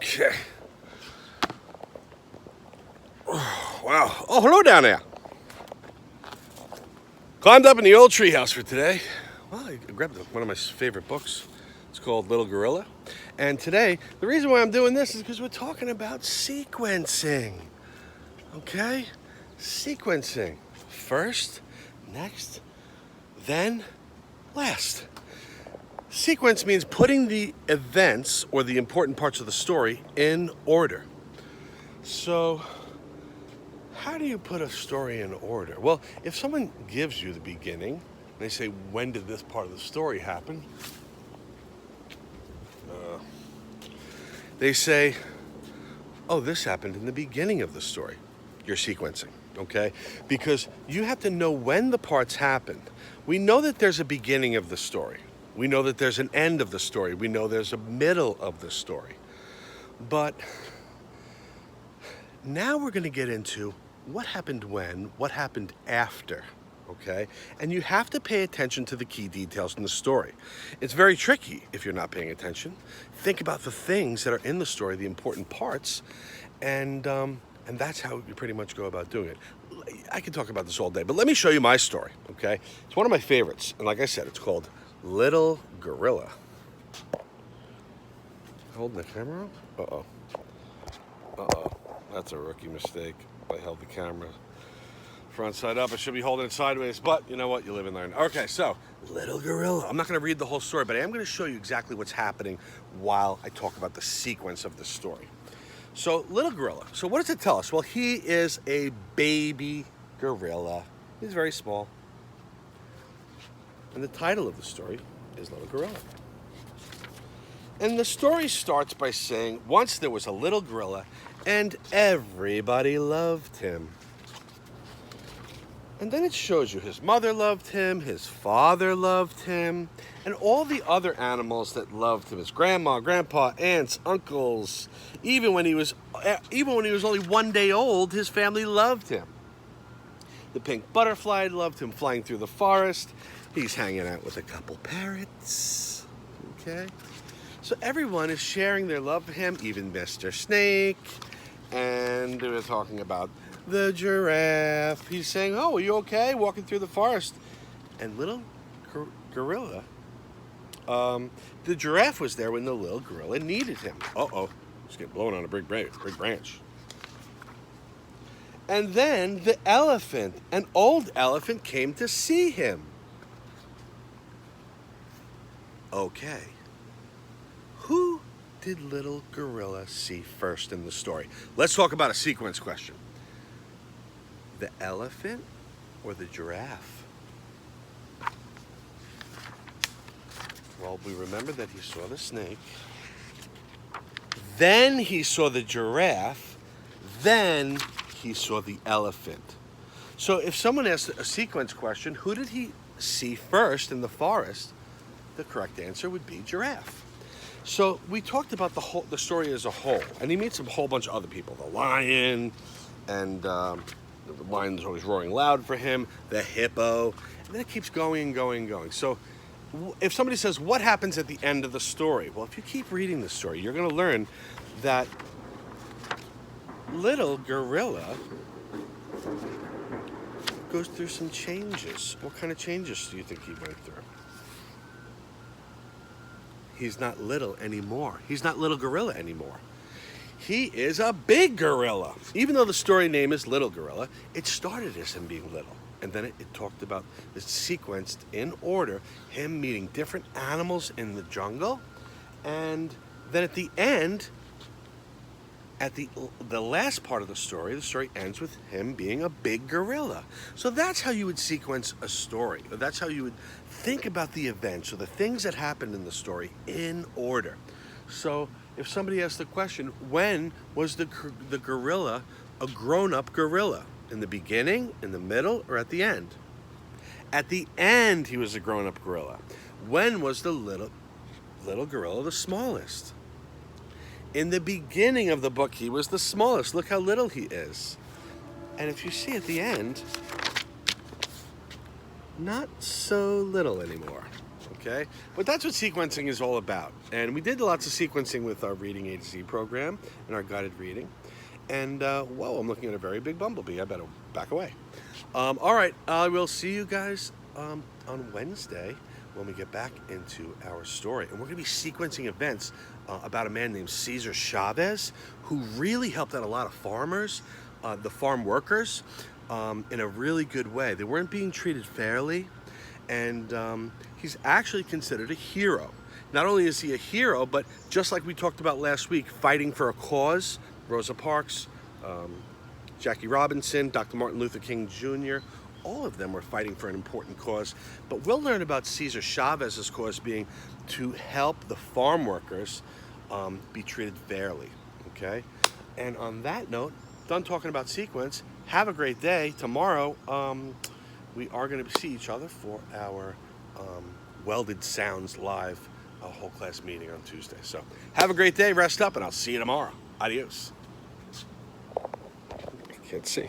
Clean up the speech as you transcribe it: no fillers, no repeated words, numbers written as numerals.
Okay. Oh, wow. Oh, hello down there. Climbed up in the old treehouse for today. Well, I grabbed one of my favorite books. It's called Little Gorilla. And today, the reason why I'm doing this is because we're talking about sequencing. Okay? Sequencing. First, next, then, last. Sequence means putting the events or the important parts of the story in order. So, how do you put a story in order? Well, if someone gives you the beginning, and they say, when did this part of the story happen? They say, oh, this happened in the beginning of the story. You're sequencing, okay? Because you have to know when the parts happened. We know that there's a beginning of the story. We know that there's an end of the story. We know there's a middle of the story. But now we're going to get into what happened when, what happened after, okay? And you have to pay attention to the key details in the story. It's very tricky if you're not paying attention. Think about the things that are in the story, the important parts, and that's how you pretty much go about doing it. I could talk about this all day, but let me show you my story, okay? It's one of my favorites, and like I said, it's called Little Gorilla. Holding the camera up? Uh-oh. Uh-oh. That's a rookie mistake. I held the camera front side up. I should be holding it sideways, but you know what? You live and learn. Okay, so Little Gorilla. I'm not going to read the whole story, but I am going to show you exactly what's happening while I talk about the sequence of the story. So, Little Gorilla. So what does it tell us? Well, he is a baby gorilla. He's very small. And the title of the story is Little Gorilla. And the story starts by saying, once there was a little gorilla, and everybody loved him. And then it shows you his mother loved him, his father loved him, and all the other animals that loved him, his grandma, grandpa, aunts, uncles. Even when he was only 1 day old, his family loved him. The pink butterfly loved him flying through the forest. He's hanging out with a couple parrots. Okay? So everyone is sharing their love for him, even Mr. Snake. And they were talking about the giraffe. He's saying, oh, are you okay? Walking through the forest. And little gorilla, the giraffe was there when the little gorilla needed him. Uh-oh, he's getting blown on a big branch. And then the elephant, an old elephant, came to see him. Okay. Who did Little Gorilla see first in the story? Let's talk about a sequence question. The elephant or the giraffe? Well, we remember that he saw the snake. Then he saw the giraffe. Then he saw the elephant. So if someone asks a sequence question, who did he see first in the forest? The correct answer would be giraffe. So we talked about the story as a whole, and he meets a whole bunch of other people. The lion, and the lion's always roaring loud for him, the hippo, and then it keeps going and going and going. So if somebody says, what happens at the end of the story? Well, if you keep reading the story, you're going to learn that Little Gorilla goes through some changes. What kind of changes do you think he went through? He's not little anymore. He's not Little Gorilla anymore. He is a big gorilla. Even though the story name is Little Gorilla, it started as him being little. And then it talked about this sequenced in order, him meeting different animals in the jungle. And then at the end, at the last part of the story ends with him being a big gorilla. So that's how you would sequence a story. That's how you would think about the events or the things that happened in the story in order. So if somebody asks the question, when was the gorilla a grown-up gorilla? In the beginning, in the middle, or at the end? At the end, he was a grown-up gorilla. When was the little gorilla the smallest? In the beginning of the book, he was the smallest. Look how little he is. And if you see at the end, not so little anymore. okay? But that's what sequencing is all about. And we did lots of sequencing with our Reading A to Z program and our guided reading. And, whoa, I'm looking at a very big bumblebee. I better back away. All right, I will see you guys on Wednesday when we get back into our story. And we're going to be sequencing events about a man named Cesar Chavez, who really helped out a lot of farmers, the farm workers, in a really good way. They weren't being treated fairly, and he's actually considered a hero. Not only is he a hero, but just like we talked about last week, fighting for a cause, Rosa Parks, Jackie Robinson, Dr. Martin Luther King Jr., all of them were fighting for an important cause. But we'll learn about Cesar Chavez's cause being to help the farm workers be treated fairly, okay? And on that note, done talking about sequence. Have a great day. Tomorrow, we are going to see each other for our Welded Sounds live whole class meeting on Tuesday. So have a great day, rest up, and I'll see you tomorrow. Adios. I can't see.